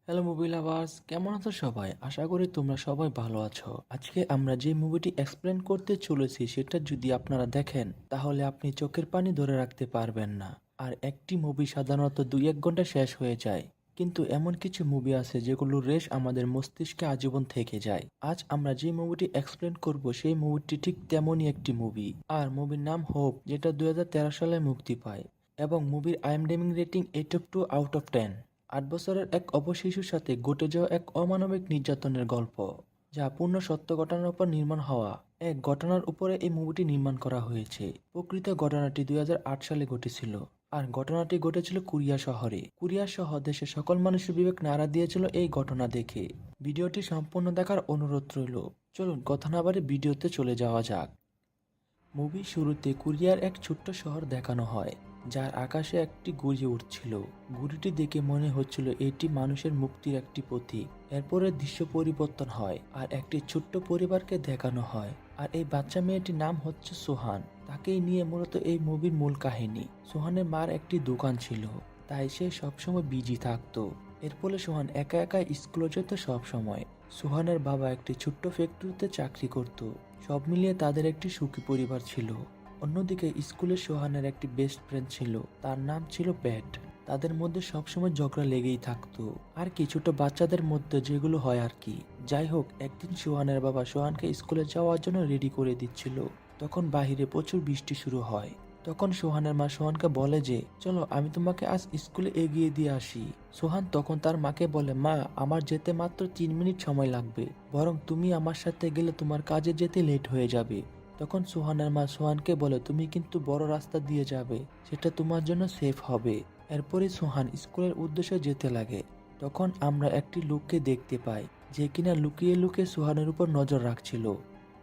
Hello movie lovers, কেমন আছো সবাই? আশা করি তোমরা সবাই ভালো আছো। আজকে আমরা যে মুভিটি এক্সপ্লেন করতে চলেছি সেটা যদি আপনারা দেখেন তাহলে আপনি চোখের পানি ধরে রাখতে পারবেন না। আর একটি মুভি সাধারণত 2-1 ঘন্টা শেষ হয়ে যায়, কিন্তু এমন কিছু মুভি আছে যেগুলোর রেশ আমাদের মস্তিষ্কে আজীবন থেকে যায়। আজ আমরা যে মুভিটি এক্সপ্লেন করব সেই মুভিটি ঠিক তেমনই একটি মুভি। আর মুভির নাম হোপ, যেটা 2013 সালে মুক্তি পায় এবং মুভির IMDb রেটিং 8/2 8 বছরের এক অপশিশুর সাথে ঘটে যাওয়া এক অমানবিক নির্যাতনের গল্প, যা পূর্ণ সত্য ঘটনার উপর নির্মাণ হওয়া এক ঘটনার উপরে এই মুভিটি নির্মাণ করা হয়েছে। প্রকৃত ঘটনাটি 2008 সালে ঘটেছিল। আর ঘটনাটি ঘটেছিল কোরিয়া শহরে। কোরিয়া সহ দেশের সকল মানুষের বিবেক নাড়া দিয়েছিল এই ঘটনা দেখে। ভিডিওটি সম্পূর্ণ দেখার অনুরোধ রইল। চলুন কথা না বাড়ি ভিডিওতে চলে যাওয়া যাক। মুভির শুরুতে কোরিয়ার এক ছোট্ট শহর দেখানো হয়, যার আকাশে একটি ঘুড়ি উঠছিল। ঘুড়িটি দেখে মনে হচ্ছিল এটি মানুষের মুক্তির একটি প্রতীক। এরপরে দৃশ্য পরিবর্তন হয় আর একটি ছোট্ট পরিবারকে দেখানো হয়। আর এই বাচ্চা মেয়েটির নাম হচ্ছে সোহান। তাকেই নিয়ে মূলত এই মুভির মূল কাহিনী। সোহানের মার একটি দোকান ছিল, তাই সে সবসময় বিজি থাকতো। এর ফলে সোহান একা একা স্কুলে যেত সবসময়। সোহানের বাবা একটি ছোট্ট ফ্যাক্টরিতে চাকরি করত। সব মিলিয়ে তাদের একটি সুখী পরিবার ছিল। অন্যদিকে স্কুলে সোহানের একটি বেস্ট ফ্রেন্ড ছিল, তার নাম ছিল প্যাট। তাদের মধ্যে সবসময় ঝগড়া লেগেই থাকতো, আর কি ছোট বাচ্চাদের মধ্যে যেগুলো হয় আর কি। যাই হোক, একদিন সোহানের বাবা সোহানকে স্কুলে যাওয়ার জন্য রেডি করে দিচ্ছিল। তখন বাহিরে প্রচুর বৃষ্টি শুরু হয়। তখন সোহানের মা সোহানকে বলে যে, চলো আমি তোমাকে আজ স্কুলে এগিয়ে দিয়ে আসি। সোহান তখন তার মাকে বলে, মা আমার যেতে মাত্র 3 মিনিট সময় লাগবে, বরং তুমি আমার সাথে গেলে তোমার কাজে যেতে লেট হয়ে যাবে। তখন সোহানের মা সোহানকে বলে, তুমি কিন্তু বড় রাস্তা দিয়ে যাবে, সেটা তোমার জন্য সেফ হবে। এরপরই সোহান স্কুলের উদ্দেশ্যে যেতে লাগে। তখন আমরা একটি লোককে দেখতে পাই, যে কিনা লুকিয়ে লুকিয়ে সোহানের উপর নজর রাখছিল।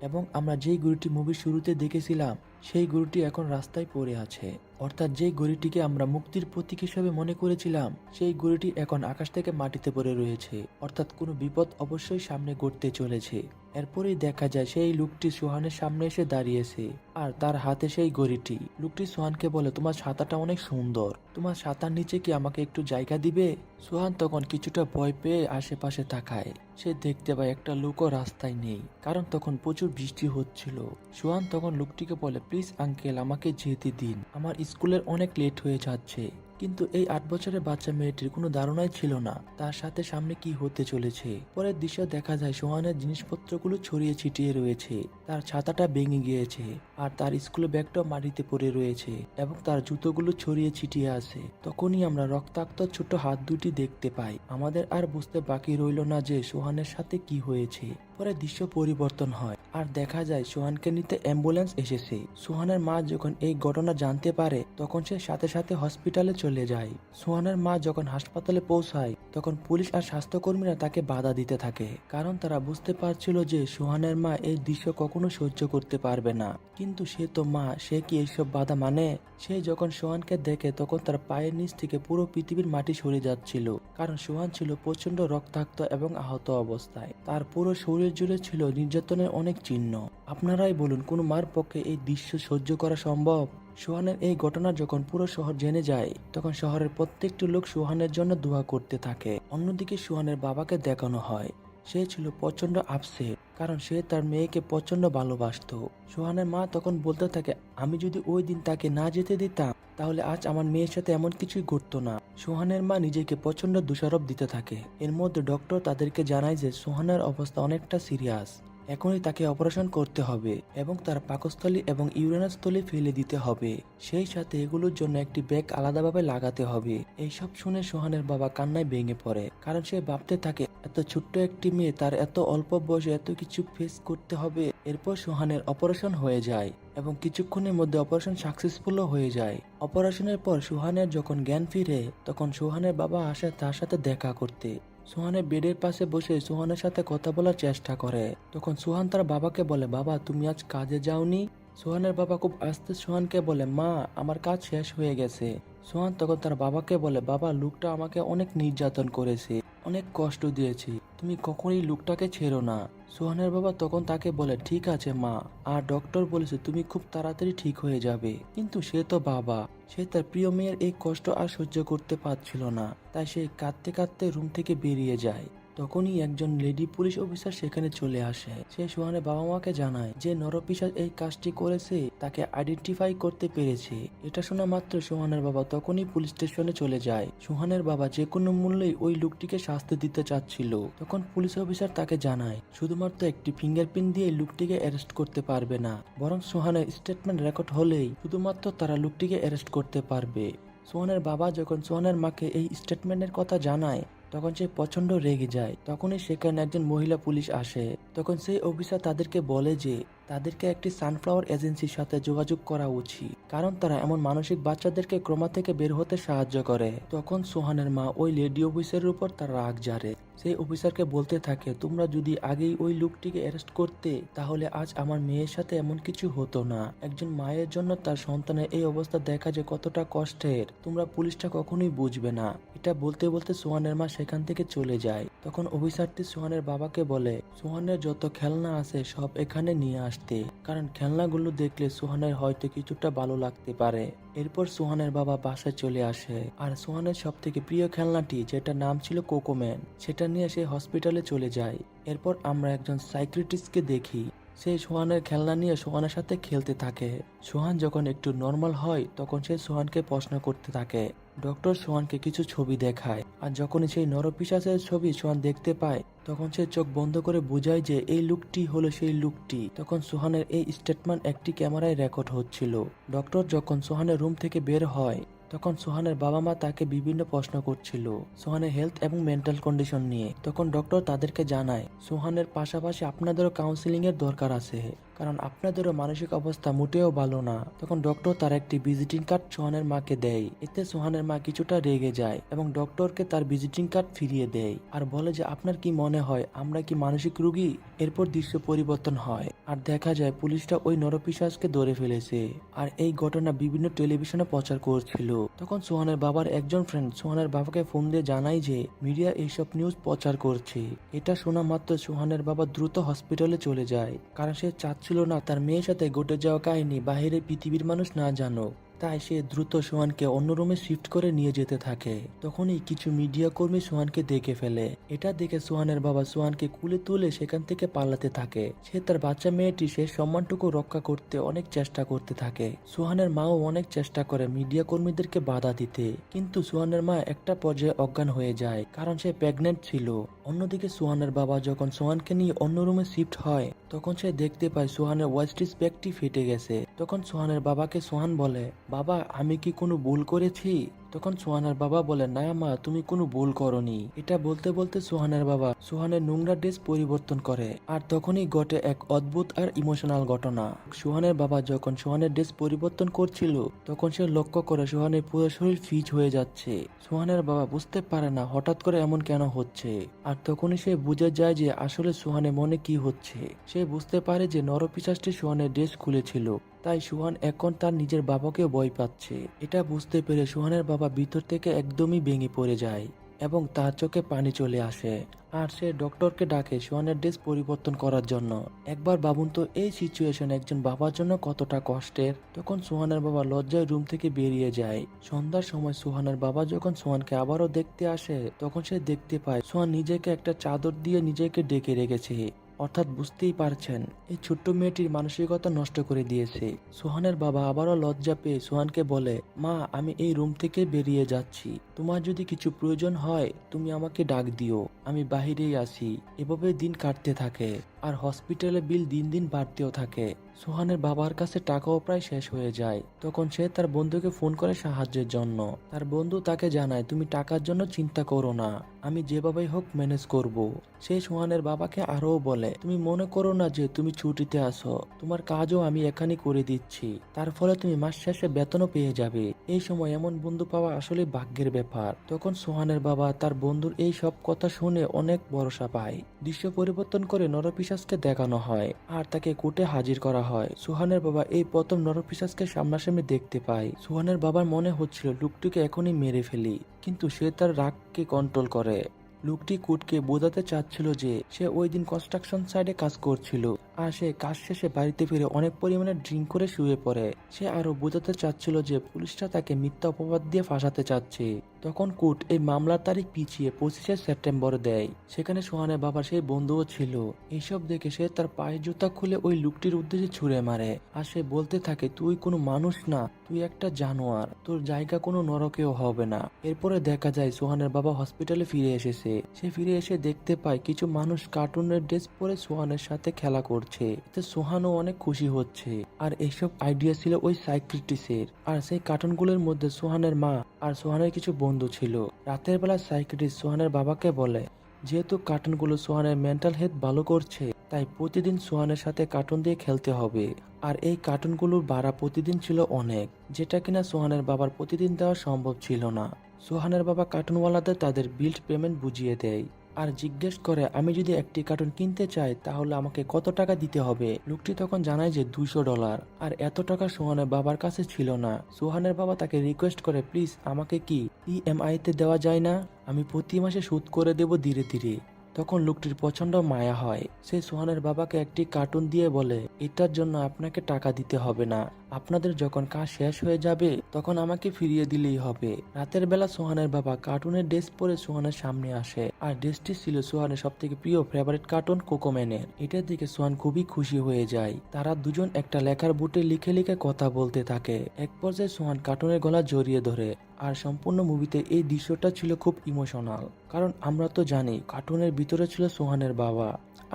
এবং আমরা যেই গরুটি মুভির শুরুতে দেখেছিলাম সেই গরুটি এখন রাস্তায় পড়ে আছে। অর্থাৎ যেই গরুটিকে আমরা মুক্তির প্রতীক হিসেবে মনে করেছিলাম সেই গরুটি এখন আকাশ থেকে মাটিতে পড়ে রয়েছে। অর্থাৎ কোনো বিপদ অবশ্যই সামনে ঘটতে চলেছে। এরপরেই দেখা যায় সেই লোকটি সোহানের সামনে এসে দাঁড়িয়েছে, আর তার হাতে সেই ঘড়িটি। লোকটি সোহানকে বলে, তোমার ছাতাটা অনেক সুন্দর, তোমার ছাতার নিচে কি আমাকে একটু জায়গা দিবে? সোহান তখন কিছুটা ভয় পেয়ে আশেপাশে তাকায়। সে দেখতে পায় একটা লোকও রাস্তায় নেই, কারণ তখন প্রচুর বৃষ্টি হচ্ছিল। সোহান তখন লোকটিকে বলে, প্লিজ আঙ্কেল আমাকে যেতে দিন, আমার স্কুলের অনেক লেট হয়ে যাচ্ছে। কিন্তু এই 8 বছরের বাচ্চা মেয়েটির কোনো ধারণাই ছিল না তার সাথে সামনে কি হতে চলেছে। পরের দৃশ্য দেখা যায় সোহানের জিনিসপত্রগুলো ছড়িয়ে ছিটিয়ে রয়েছে, তার ছাতাটা ভেঙে গিয়েছে, আর তার স্কুলের ব্যাগটাও মাটিতে পড়ে রয়েছে এবং তার জুতোগুলো ছড়িয়ে ছিটিয়ে আছে। তখনই আমরা রক্তাক্ত ছোট হাত দুটি দেখতে পাই। আমাদের আর বুঝতে বাকি রইল না যে সোহানের সাথে কি হয়েছে। পরে দৃশ্য পরিবর্তন হয় আর দেখা যায় সোহানকে নিতে অ্যাম্বুলেন্স এসেছে। সোহানের মা যখন এই ঘটনা জানতে পারে তখন সে সাথে সাথে হসপিটালে চলে যায়। সোহানের মা যখন হাসপাতালে পৌঁছায় তখন পুলিশ আর স্বাস্থ্যকর্মীরা তাকে বাধা দিতে থাকে, কারণ তারা বুঝতে পারছিল যে সোহানের মা এই দৃশ্য কখনো সহ্য করতে পারবে না। কিন্তু সে তো মা, সে কি এইসব বাধা মানে? সে যখন সোহানকে দেখে তখন তার পায়ের নিচ থেকে পুরো পৃথিবীর মাটি সরে যাচ্ছিল, কারণ সোহান ছিল প্রচন্ড রক্তাক্ত এবং আহত অবস্থায়। তার পুরো শরীর জুড়ে ছিল নির্যাতনের অনেক চিহ্ন। আপনারাই বলুন, কোন মার পক্ষে এই দৃশ্য সহ্য করা সম্ভব? সোহানের এই ঘটনা যখন পুরো শহর জেনে যায় তখন শহরের প্রত্যেকটি লোক সোহানের জন্য দোয়া করতে থাকে। অন্যদিকে সোহানের বাবাকে দেখানো হয়, সে ছিল প্রচন্ড আপসেট, কারণ সে তার মেয়েকে প্রচন্ড ভালোবাসতো। সোহানের মা তখন বলতে থাকে, আমি যদি ওই দিন তাকে না যেতে দিতাম তাহলে আজ আমার মেয়ের সাথে এমন কিছুই ঘটতো না। সোহানের মা নিজেকে প্রচন্ড দোষারোপ দিতে থাকে। এর মধ্যে ডক্টর তাদেরকে জানায় যে সোহানের অবস্থা অনেকটা সিরিয়াস, এখনই তাকে অপারেশন করতে হবে এবং তার পাকস্থলী এবং ইউরেনাস স্থলী ফেলে দিতে হবে। সেই সাথে এগুলোর জন্য একটি ব্যাগ আলাদাভাবে লাগাতে হবে। এইসব শুনে সোহানের বাবা কান্নায় ভেঙে পড়ে, কারণ সে ভাবতে থাকে এত ছোট্ট একটি মেয়ে, তার এত অল্প বয়সে এত কিছু ফেস করতে হবে। এরপর সোহানের অপারেশন হয়ে যায় এবং কিছুক্ষণের মধ্যে অপারেশন সাকসেসফুলও হয়ে যায়। অপারেশনের পর সোহানের যখন জ্ঞান ফিরে তখন সোহানের বাবা আসে তার সাথে দেখা করতে। সোহানের বেডের পাশে বসে সোহানের সাথে কথা বলার চেষ্টা করে। তখন সোহান তার বাবাকে বলে, বাবা তুমি আজ কাজে যাওনি? সোহানের বাবা খুব আস্তে সোহানকে বলে, মা আমার কাজ শেষ হয়ে গেছে। সোহান তখন তার বাবাকে বলে, বাবা লোকটা আমাকে অনেক নির্যাতন করেছে, অনেক কষ্ট দিয়েছি, তুমি কখনই লোকটাকে ছেড়ো না। সোহানের বাবা তখন তাকে বলে, ঠিক আছে মা, আর ডক্টর বলেছে তুমি খুব তাড়াতাড়ি ঠিক হয়ে যাবে। কিন্তু সে তো বাবা, সে তার প্রিয় মেয়ের এই কষ্ট আর সহ্য করতে পারছিল না, তাই সে কাঁদতে কাঁদতে রুম থেকে বেরিয়ে যায়। তখনই একজন লেডি পুলিশ অফিসার সেখানে চলে আসে। সে সোহানের বাবা মাকে জানায় যে নরপিশাচ এই কাজটি করেছে, তাকে আইডেন্টিফাই করতে পেরেছে। এটা শোনা মাত্র সোহানের বাবা তখনই পুলিশ স্টেশনে চলে যায়। সোহানের বাবা যে কোনো মূল্যেই ওই লোকটিকে শাস্তি দিতে চাচ্ছিল। তখন পুলিশ অফিসার তাকে জানায় শুধুমাত্র একটি ফিঙ্গারপ্রিন্ট দিয়ে লোকটিকে অ্যারেস্ট করতে পারবে না, বরং সোহানের স্টেটমেন্ট রেকর্ড হলেই শুধুমাত্র তারা লোকটিকে অ্যারেস্ট করতে পারবে। সোহানের বাবা যখন সোহানের মাকে এই স্টেটমেন্টের কথা জানায়, তখন সে প্রচন্ড রেগে যায়। তখনই সেখানে একজন মহিলা পুলিশ আসে। তখন সেই অফিসার তাদেরকে বলে যে তাদেরকে একটি সানফ্লাওয়ার এজেন্সির সাথে যোগাযোগ করা উচিত, কারণ তারা এমন মানসিক বাচ্চাদেরকে ক্রমা থেকে বের হতে সাহায্য করে। তখন সোহানের মা ওই লেডি অফিসারের উপর তার রাগ ঝাড়ে। সেই অফিসারকে বলতে থাকে, তোমরা যদি আগেই ওই লোকটিকে অ্যারেস্ট করতে, তাহলে আজ আমার মেয়ের সাথে এমন কিছু হতো না। একজন মায়ের জন্য তার সন্তানের এই অবস্থা দেখা যে কতটা কষ্টের, তোমরা পুলিশটা কখনোই বুঝবে না। এটা বলতে বলতে সোহানের মা সেখান থেকে চলে যায়। তখন অফিসারটি সোহানের বাবাকে বলে সোহানের যত খেলনা আছে সব এখানে নিয়ে আসতে, কারণ খেলনাগুলো দেখলে সোহানের হয়তো কিছুটা ভালো লাগতে পারে। এরপর সোহানের বাবা বাসায় চলে আসে, আর সোহানের সব থেকে প্রিয় খেলনাটি, যেটা নাম ছিল কোকোম্যান, সেটা নিয়ে সে হসপিটালে চলে যায়। এরপর আমরা একজন সাইকিয়াট্রিস্টকে দেখি। সে সোহানের খেলনা নিয়ে সোহানের সাথে খেলতে থাকে। সোহান যখন একটু নর্মাল হয়, তখন সে সোহানকে প্রশ্ন করতে থাকে। ডক্টর সোহানকে কিছু ছবি দেখায়, আর যখনই সেই নরপিশাচের ছবি সোহান দেখতে পায়, তখন সে চোখ বন্ধ করে বোঝায় যে এই লোকটি হলো সেই লোকটি। তখন সোহানের এই স্টেটমেন্ট একটি ক্যামেরায় রেকর্ড হচ্ছিল। ডক্টর যখন সোহানের রুম থেকে বের হয়, তখন সোহানের বাবা মা তাকে বিভিন্ন প্রশ্ন করছিল সোহানের হেলথ এবং মেন্টাল কন্ডিশন নিয়ে। তখন ডক্টর তাদেরকে জানায় সোহানের পাশাপাশি আপনাদেরও কাউন্সিলিং এর দরকার আছে, কারণ আপনাদেরও মানসিক অবস্থা মোটেও ভালো না। তখন ডক্টর তার একটি ভিজিটিং কার্ড সোহানের মাকে দেয়। এতে সোহানের মা কিছুটা রেগে যায় এবং ডক্টরকে তার ভিজিটিং কার্ড ফিরিয়ে দেয়, আর বলে যে আপনার কি মনে হয় আমরা কি মানসিক রোগী? এরপর দৃশ্য পরিবর্তন হয়, আর দেখা যায় পুলিশটা ওই নরপিশাচকে ধরে ফেলেছে, আর এই ঘটনা বিভিন্ন টেলিভিশনে প্রচার করছিল। তখন সোহানের বাবার একজন ফ্রেন্ড সোহানের বাবাকে ফোন দিয়ে জানায় যে মিডিয়া এইসব নিউজ প্রচার করছে। এটা শোনা মাত্র সোহানের বাবা দ্রুত হসপিটালে চলে যায়, কারণ সে চাচ্ছিল না তার মেয়ের সাথে ঘটে যাওয়া কাহিনী বাইরে পৃথিবীর মানুষ না জানুক। তাই সে দ্রুত সোহানকে অন্য রুমে শিফট করে নিয়ে যেতে থাকে। তখনই কিছু মিডিয়া কর্মী সোহানকে দেখে ফেলে। এটা দেখে সোহানের বাবা সোহানকে কুলে তুলে সেখান থেকে পালাতে থাকে। সে তার বাচ্চা মেয়েটি সে সম্মানটুকু রক্ষা করতে অনেক চেষ্টা করতে থাকে। সোহানের মাও অনেক চেষ্টা করে মিডিয়া কর্মীদেরকে বাধা দিতে, কিন্তু সোহানের মা একটা পর্যায়ে অজ্ঞান হয়ে যায়, কারণ সে প্রেগনেন্ট ছিল। অন্যদিকে সোহানের বাবা যখন সোহানকে নিয়ে অন্য রুমে শিফট হয়, তখন সে দেখতে পায় সোহানের ওয়েস্টিজ ব্যাগটি ফেটে গেছে। তখন সোহানের বাবাকে সোহান বলে, বাবা আমি কি কোনো ভুল করেছি? তখন সোহানের বাবা বলে, না মা তুমি কোনো ভুল করনি। এটা বলতে বলতে সোহানের বাবা সোহানের নোংরা ড্রেস পরিবর্তন করে, আর তখনই ঘটে এক অদ্ভুত আর ইমোশনাল ঘটনা। সোহানের বাবা যখন সোহানের ড্রেস পরিবর্তন করছিল, তখন সে লক্ষ্য করে সোহানের পুরো শরীর ফিজ হয়ে যাচ্ছে। সোহানের বাবা বুঝতে পারে না হঠাৎ করে এমন কেন হচ্ছে, আর তখনই সে বুঝে যায় যে আসলে সোহানের মনে কি হচ্ছে। সে বুঝতে পারে যে নরপিশাচটি সোহানের ড্রেস খুলেছিল, তাই সোহান এখন তার নিজের বাবাকে ভয় পাচ্ছে। এটা বুঝতে পেরে সোহানের বাবা ভিতর থেকে একদমই ভেঙে পড়ে যায় এবং তার চোখে পানি চলে আসে, আর সে ডক্টরকে ডাকে সোহানের ড্রেস পরিবর্তন করার জন্য। একবার ভাবুন তো এই সিচুয়েশন একজন বাবার জন্য কতটা কষ্টের। তখন সোহানের বাবা লজ্জায় রুম থেকে বেরিয়ে যায়। সন্ধ্যার সময় সোহানের বাবা যখন সোহানকে আবারও দেখতে আসে, তখন সে দেখতে পায় সোহান নিজেকে একটা চাদর দিয়ে নিজেকে ডেকে রেখেছে। অর্থাৎ বুঝতেই পারছেন এই ছোট্ট মেয়েটির মানসিকতা নষ্ট করে দিয়েছে। সোহানের বাবা আবারও লজ্জা পেয়ে সোহানকে বলে, মা আমি এই রুম থেকে বেরিয়ে যাচ্ছি, তোমার যদি কিছু প্রয়োজন হয় তুমি আমাকে ডাক দিও, আমি বাহিরেই আসি। এভাবে দিন কাটতে থাকে, আর হসপিটালে বিল দিন দিন বাড়তেও থাকে। সোহানের বাবার কাছে টাকাও প্রায় শেষ হয়ে যায়। তখন সে তার বন্ধুকে ফোন করে সাহায্যের জন্য। তার বন্ধু তাকে জানায়, তুমি টাকার জন্য চিন্তা করো না, আমি যেভাবেই হোক ম্যানেজ করব। সে সোহানের বাবাকে আরও বলে, তুমি মনে করো না যে তুমি ছুটিতে আসো, তোমার কাজও আমি এখানে করে দিচ্ছি, তার ফলে তুমি মাস শেষে বেতনও পেয়ে যাবে। এই সময় এমন বন্ধু পাওয়া আসলে ভাগ্যের ব্যাপার। তখন সোহানের বাবা তার বন্ধুর এই সব কথা শুনে অনেক ভরসা পায়। দৃশ্য পরিবর্তন করে নরপিশাচকে দেখানো হয়, আর তাকে কোর্টে হাজির করা হয়। সোহানের বাবা এই প্রথম নরপিশাচকে সামনাসামনি দেখতে পায়। সোহানের বাবার মনে হচ্ছিল লোকটিকে এখনই মেরে ফেলি, কিন্তু সে তার রাগকে কন্ট্রোল করে। লোকটি কুটকে বোঝাতে চাচ্ছিল যে সে ওই দিন কনস্ট্রাকশন সাইডে কাজ করছিল আর সে কাজ শেষে বাড়িতে ফিরে অনেক পরিমাণে ড্রিঙ্ক করে শুয়ে পড়ে। সে আরো বোঝাতে চাচ্ছিল যে পুলিশরা তাকে মিথ্যা অপবাদ দিয়ে ফাঁসাতে চাচ্ছে। তখন কুট এই মামলার তারিখ পিছিয়ে 25শে সেপ্টেম্বর দেয়। সেখানে সোহানের বাবার সেই বন্ধুও ছিল। এইসব দেখে সে তার পায়ের জুতা খুলে ওই লোকটির উদ্দেশ্যে ছুঁড়ে মারে আর সে বলতে থাকে, তুই কোনো মানুষ না, তুই একটা জানোয়ার, তোর জায়গা কোনো নরকেও হবে না। এরপরে দেখা যায় সোহানের বাবা হসপিটালে ফিরে এসেছে। সে ফিরে এসে দেখতে পায় কিছু মানুষ কার্টুনের ড্রেস পরে সোহানের সাথে খেলা করছে। এতে সোহানও অনেক খুশি হচ্ছে। আর এইসব আইডিয়া ছিল ওই সাইকিয়াট্রিস্টের। আর সেই কার্টুনগুলোর মধ্যে সোহানের মা আর সোহানের কিছু বন্ধু ছিল। রাতের বেলা সাইকিয়াট্রিস্ট সোহানের বাবাকে বলে, যেহেতু কার্টুনগুলো সোহানের মেন্টাল হেলথ ভালো করছে, তাই প্রতিদিন সোহানের সাথে কার্টুন দিয়ে খেলতে হবে। আর এই কার্টুনগুলোর ভাড়া প্রতিদিন ছিল অনেক, যেটা কিনা সোহানের বাবার প্রতিদিন দেওয়া সম্ভব ছিল না। সোহানের বাবা কার্টুনওয়ালাদের তাদের বিল্ড পেমেন্ট বুঝিয়ে দেয় আর জিজ্ঞেস করে, আমি যদি একটি কার্টুন কিনতে চাই তাহলে আমাকে কত টাকা দিতে হবে। লোকটি তখন জানায় যে $200। আর এত টাকা সোহানের বাবার কাছে ছিল না। সোহানের বাবা তাকে রিকোয়েস্ট করে, প্লিজ আমাকে কি ইএমআই তে দেওয়া যায় না, আমি প্রতি মাসে শোধ করে দেব ধীরে ধীরে। তখন লোকটির প্রচন্ড মায়া হয়। সে সোহানের বাবাকে একটি কার্টুন দিয়ে বলে, এটার জন্য আপনাকে টাকা দিতে হবে না, আপনাদের যখন কাজ শেষ হয়ে যাবে তখন আমাকে ফিরিয়ে দিলেই হবে। রাতের বেলা সোহানের বাবা কার্টুনের ড্রেস পরে সোহানের সামনে আসে আর ড্রেসটি ছিল সোহানের সব থেকে প্রিয় ফেভারিট কার্টুন কোকোম্যানের। এটার দিকে সোহান খুবই খুশি হয়ে যায়। তারা দুজন একটা লেখার বুটে লিখে লিখে কথা বলতে থাকে। এক পর্যায়ে সোহান কার্টুনের গলা জড়িয়ে ধরে। আর সম্পূর্ণ মুভিতে এই দৃশ্যটা ছিল খুব ইমোশনাল, কারণ আমরা তো জানি কার্টুনের ভিতরে ছিল সোহানের বাবা।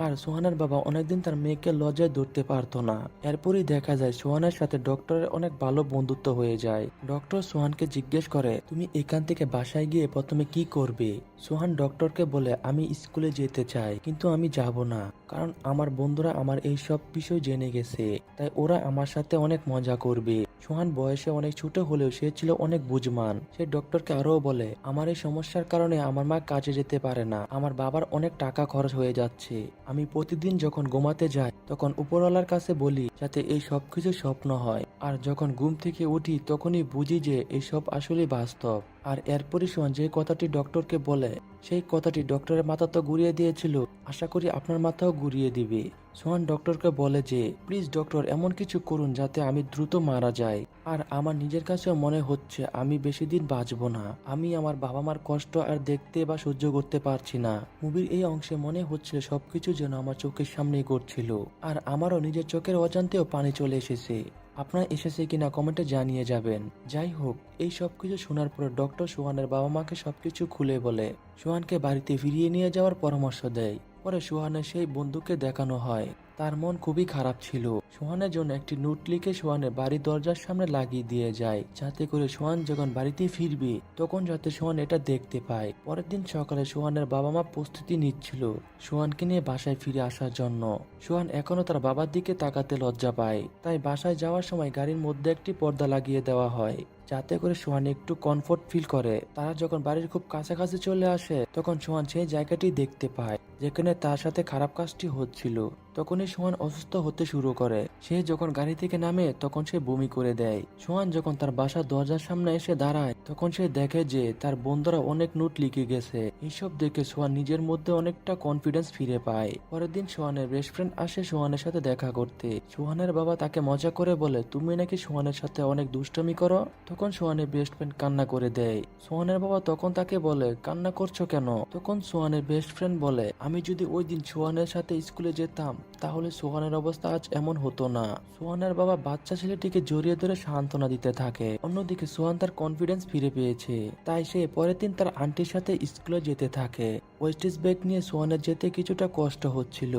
আর সোহানের বাবা অনেকদিন তার মেয়েকে লজ্জায় ধরতে পারতো না। এরপরই দেখা যায় সোহানের সাথে ডক্টরের অনেক ভালো বন্ধুত্ব হয়ে যায়। ডক্টর সোহানকে জিজ্ঞেস করে, তুমি এখান থেকে বাসায় গিয়ে প্রথমে কি করবে। সোহান ডক্টরকে বলে, আমি স্কুলে যেতে চাই, কিন্তু আমি যাব না, কারণ আমার বন্ধুরা আমার এই সব বিষয় জেনে গেছে, তাই ওরা আমার সাথে অনেক মজা করবে। সোহান বয়সে অনেক ছোট হলেও সে ছিল অনেক বুঝমান। সে ডক্টরকে আরো বলে, আমার এই সমস্যার কারণে আমার মা কাজে যেতে পারে না, আমার বাবার অনেক টাকা খরচ হয়ে যাচ্ছে। আমি প্রতিদিন যখন ঘুমাতে যাই তখন উপরওয়ালার কাছে বলি যাতে এই সবকিছু স্বপ্ন হয়, আর যখন ঘুম থেকে উঠি তখনই বুঝি যে এই সব আসলে বাস্তব। আর এরপরই সোহান যে কথাটি ডক্টরকে বলে, সেই কথাটি ডক্টরের মাথা তো ঘুরিয়ে দিয়েছিল, আশা করি আপনার মাথাও ঘুরিয়ে দিবে। সোহান ডক্টরকে বলে যে, প্লিজ ডক্টর এমন কিছু করুন যাতে আমি দ্রুত মারা যাই। আর আমার নিজের কাছেও মনে হচ্ছে আমি বেশি দিন বাঁচবো না, আমি আমার বাবা মার কষ্ট আর দেখতে বা সহ্য করতে পারছি না। মুভির এই অংশে মনে হচ্ছিল সবকিছু যেন আমার চোখের সামনেই ঘটছিল, আর আমারও নিজের চোখের অজান্তেও পানি চলে এসেছে। আপনার এসেছে কিনা কমেন্টে জানিয়ে যাবেন। যাই হোক, এই সবকিছু শোনার পর ডক্টর সোহানের বাবা মাকে সবকিছু খুলে বলে সোহানকে বাড়িতে ফিরিয়ে নিয়ে যাওয়ার পরামর্শ দেয়। পরে সোহানের সেই বন্ধুকে দেখানো হয়। তার মন খুবই খারাপ ছিল। সোহানের জন্য একটি নোট লিখে সোহানের বাড়ির দরজার সামনে লাগিয়ে দিয়ে যায়, যাতে করে সোহান যখন বাড়িতে ফিরবে তখন যাতে সোহান এটা দেখতে পায়। পরের দিন সকালে সোহানের বাবা মা প্রস্তুতি নিচ্ছিল সোহানকে নিয়ে বাসায় ফিরে আসার জন্য। সোহান এখনো তার বাবার দিকে তাকাতে লজ্জা পায়, তাই বাসায় যাওয়ার সময় গাড়ির মধ্যে একটি পর্দা লাগিয়ে দেওয়া হয়, যাতে করে সোহান একটু কমফোর্ট ফিল করে। তারা যখন বাড়ির খুব কাছাকাছি চলে আসে তখন সোহান সেই জায়গাটি দেখতে পায় যেখানে তার সাথে খারাপ কাজটি হচ্ছিল। তখনই সোহান অসুস্থ হতে শুরু করে। সে যখন গাড়ি থেকে নামে তখন সে বমি করে দেয়। সোহান যখন তার বাসার দরজার সামনে এসে দাঁড়ায় তখন সে দেখে যে তার বন্ধুরা অনেক নোট লিখে গেছে। এইসব দেখে সোহান নিজের মধ্যে অনেকটা কনফিডেন্স ফিরে পায়। পরের দিন সোহানের বেস্ট ফ্রেন্ড আসে সোহানের সাথে দেখা করতে। সোহানের বাবা তাকে মজা করে বলে, তুমি নাকি সোহানের সাথে অনেক দুষ্টমি করো। তখন সোহানের বেস্ট ফ্রেন্ড কান্না করে দেয়। সোহানের বাবা তখন তাকে বলে, কান্না করছো কেন। তখন সোহানের বেস্ট ফ্রেন্ড বলে, আমি যদি ওই দিন সোহানের সাথে স্কুলে যেতাম তাহলে সোহানের অবস্থা আজ এমন হতো না। সোহানের বাবা বাচ্চা ছেলেটিকে জড়িয়ে ধরে সান্ত্বনা দিতে থাকে। অন্যদিকে সোহান তার কনফিডেন্স ফিরে পেয়েছে, তাই সে পরের দিন তার আন্টির সাথে স্কুলে যেতে থাকে। ওয়েস্টিজ ব্যাগ নিয়ে সোহানের যেতে কিছুটা কষ্ট হচ্ছিল।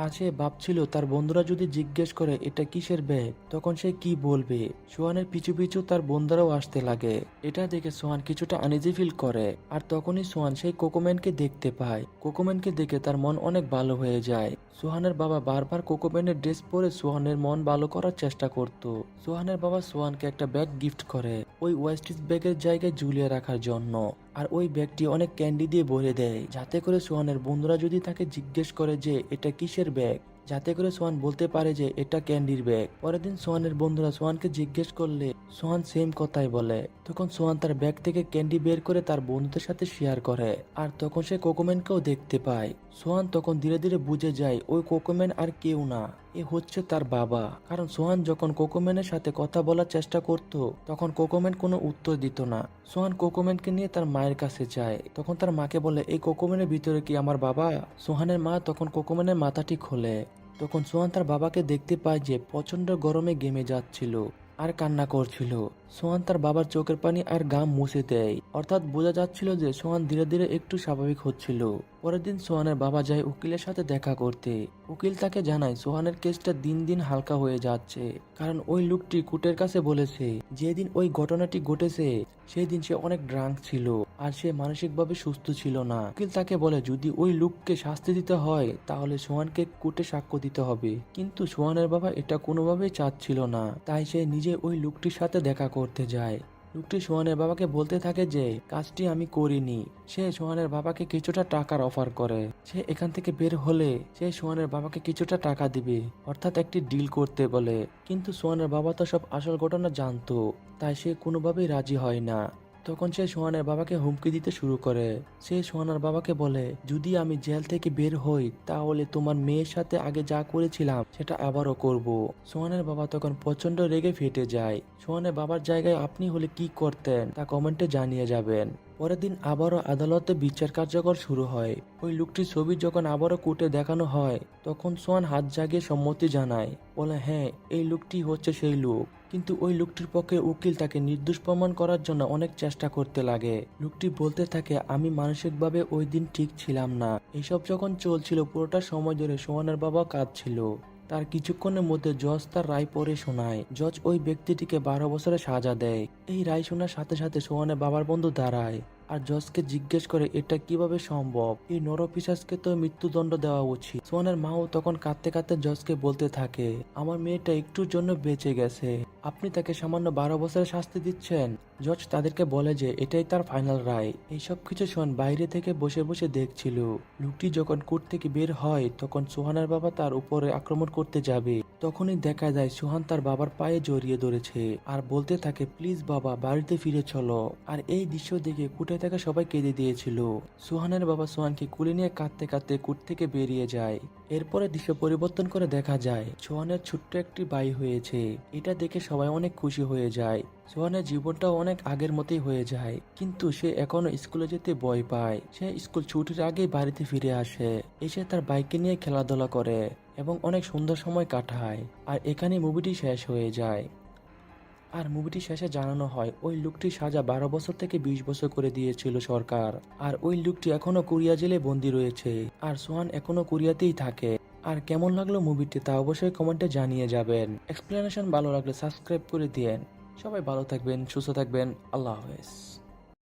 আর সে ভাবছিল তার বন্ধুরা যদি জিজ্ঞেস করে এটা কিসের ব্যাগ তখন সে কি বলবে। সোহানের পিছু পিছু তার বন্ধুরাও আসতে লাগে। এটা দেখে সোহান কিছুটা আনইজি ফিল করে। আর তখনই সোহান সেই কোকোম্যানকে দেখতে পায়। কোকোম্যানকে দেখে তার মন অনেক ভালো হয়ে যায়। সোহানের বাবা বারবার কোকোম্যানের ড্রেস পরে সোহানের মন ভালো করার চেষ্টা করত। সোহানের বাবা সোহানকে একটা ব্যাগ গিফট করে ওই ওয়েস্টিজ ব্যাগের জায়গায় ঝুলিয়ে রাখার জন্য। আর ওই ব্যাগটি অনেক ক্যান্ডি দিয়ে ভরে দেয়, যাতে করে সোহানের বন্ধুরা যদি তাকে জিজ্ঞেস করে যে এটা কিসের ব্যাগ যাতে করে সোহান বলতে পারে যে এটা ক্যান্ডির ব্যাগ। পরের দিন সোহানের বন্ধুরা সোহানকে জিজ্ঞেস করলে সোহান সেম কথাই বলে। তখন সোহান তার ব্যাগ থেকে ক্যান্ডি বের করে তার বন্ধুদের সাথে শেয়ার করে। আর তখন সে কোকোম্যানকেও দেখতে পায়। সোহান তখন ধীরে ধীরে বুঝে যায় ওই কোকোম্যান আর কেউ না, এ হচ্ছে তার বাবা। কারণ সোহান যখন কোকোম্যানের সাথে কথা বলার চেষ্টা করত তখন কোকোম্যান কোনো উত্তর দিত না। সোহান কোকোম্যানকে নিয়ে তার মায়ের কাছে যায়। তখন তার মাকে বলে এই কোকোম্যানের ভিতরে কি আমার বাবা? সোহানের মা তখন কোকোম্যানের মাথাটি খোলে। তখন সোহান তার বাবাকে দেখতে পায় যে প্রচন্ড গরমে ঘেমে যাচ্ছিল আর কান্না করছিল। সোহান তার বাবার চোখের পানি আর গাম মুছে দেয়, অর্থাৎ বোঝা যাচ্ছিল যে সোহান ধীরে ধীরে একটু স্বাভাবিক হচ্ছিল। পরের দিন সোহানের বাবা যায় উকিলের সাথে দেখা করতে। উকিল তাকে জানায় সোহানের কেসটা দিন দিন হালকা হয়ে যাচ্ছে, কারণ ওই লোকটি কোর্টের কাছে বলেছে যেদিন ওই ঘটনাটি ঘটেছে সেই দিন সে অনেক ড্রাঙ্ক ছিল আর সে মানসিকভাবে সুস্থ ছিল না। উকিল তাকে বলে যদি ওই লোককে শাস্তি দিতে হয় তাহলে সোহানকে কোর্টে সাক্ষ্য দিতে হবে, কিন্তু সোহানের বাবা এটা কোনোভাবেই চাচ্ছিল না। তাই সে নিজে ওই লোকটির সাথে দেখা করতে যায়। লোকটি সোহানের বাবাকে বলতে থাকে যে কাজটি আমি করিনি। সে সোহানের বাবাকে কিছুটা টাকার অফার করে। সে এখান থেকে বের হলে সে সোহানের বাবাকে কিছুটা টাকা দিবে, অর্থাৎ একটি ডিল করতে বলে। কিন্তু সোহানের বাবা তো সব আসল ঘটনা জানতো, তাই সে কোনোভাবেই রাজি হয় না। তখন সে সোহানের বাবাকে হুমকি দিতে শুরু করে। সে সোহানের বাবাকে বলে যদি আমি জেল থেকে বের হই তাহলে তোমার মেয়ের সাথে আগে যা করেছিলাম সেটা আবারও করব। সোহানের বাবা তখন প্রচন্ড রেগে ফেটে যায়। সোহানের বাবার জায়গায় আপনি হলে কি করতেন তা কমেন্টে জানিয়ে যাবেন। পরের দিন আবারও আদালতে বিচার কার্যকর শুরু হয়। ওই লোকটির ছবি যখন আবারও কোর্টে দেখানো হয় তখন সোহান হাত জাগিয়ে সম্মতি জানায়, বলে হ্যাঁ এই লোকটি হচ্ছে সেই লোক। কিন্তু ওই লোকটির পক্ষে উকিল তাকে নির্দোষ প্রমাণ করার জন্য অনেক চেষ্টা করতে লাগে। লোকটি বলতে থাকে আমি মানসিকভাবে ওই দিন ঠিক ছিলাম না। এসব যখন চলছিল পুরোটা সময় ধরে সোহানের বাবা কাঁদছিল। তার কিছুক্ষণের মধ্যে জজ তার রায় পড়ে শোনায়। জজ ওই ব্যক্তিটিকে 12 বছরের সাজা দেয়। এই রায় শোনার সাথে সাথে সোহানের বাবার বন্ধু দাঁড়ায় আর জজকে জিজ্ঞেস করে এটা কিভাবে সম্ভব, এই নরপিশাচকে তো মৃত্যুদণ্ড দেওয়া উচিত। সোহানের মাও তখন কাঁদতে কাঁদতে জজকে বলতে থাকে আমার মেয়েটা একটুর জন্য বেঁচে গেছে, আপনি তাকে সামান্য 12 বছরের শাস্তি দিচ্ছেন। জজ তাদেরকে বলে যে এটাই তার ফাইনাল রায়। এইসব কিছু সোহান বাইরে থেকে বসে বসে দেখছিল। লোকটি যখন কোর্ট থেকে বের হয় তখন সোহানের বাবা তার উপরে আক্রমণ করতে যাবে। তখনই দেখা যায় সোহান তার বাবার পায়ে জড়িয়ে ধরেছে আর বলতে থাকে প্লিজ বাবা বাড়িতে ফিরে চলো। আর এই দৃশ্য দেখে কোর্টে থাকা সবাই কেঁদে দিয়েছিল। সোহানের বাবা সোহানকে কুলে নিয়ে কাঁদতে কাঁদতে কোর্ট থেকে বেরিয়ে যায়। এরপরে দৃশ্য পরিবর্তন করে দেখা যায় সোহানের ছোট্ট একটি ভাই হয়েছে। এটা দেখে সবাই অনেক খুশি হয়ে যায়। সোহানের জীবনটাও অনেক আগের মতোই হয়ে যায়, কিন্তু সে এখনো স্কুলে যেতে ভয় পায়। সে স্কুল ছুটির আগেই বাড়িতে ফিরে আসে, এসে তার বাইকে নিয়ে খেলাধুলা করে এবং অনেক সুন্দর সময় কাটায়। আর এখানে মুভিটি শেষ হয়ে যায়। আর মুভিটি শেষে জানানো হয় ওই লোকটি সাজা 12 বছর থেকে 20 বছর করে দিয়েছিল সরকার। আর ওই লোকটি এখনো কোরিয়া জেলে বন্দী রয়েছে আর সোহান এখনো কোরিয়াতেই থাকে। আর কেমন লাগলো মুভিটি তা অবশ্যই কমেন্টে জানিয়ে যাবেন। এক্সপ্লেনেশন ভালো লাগলে সাবস্ক্রাইব করে দিয়েন। সবাই ভালো থাকবেন, সুস্থ থাকবেন। আল্লাহ হাফেজ।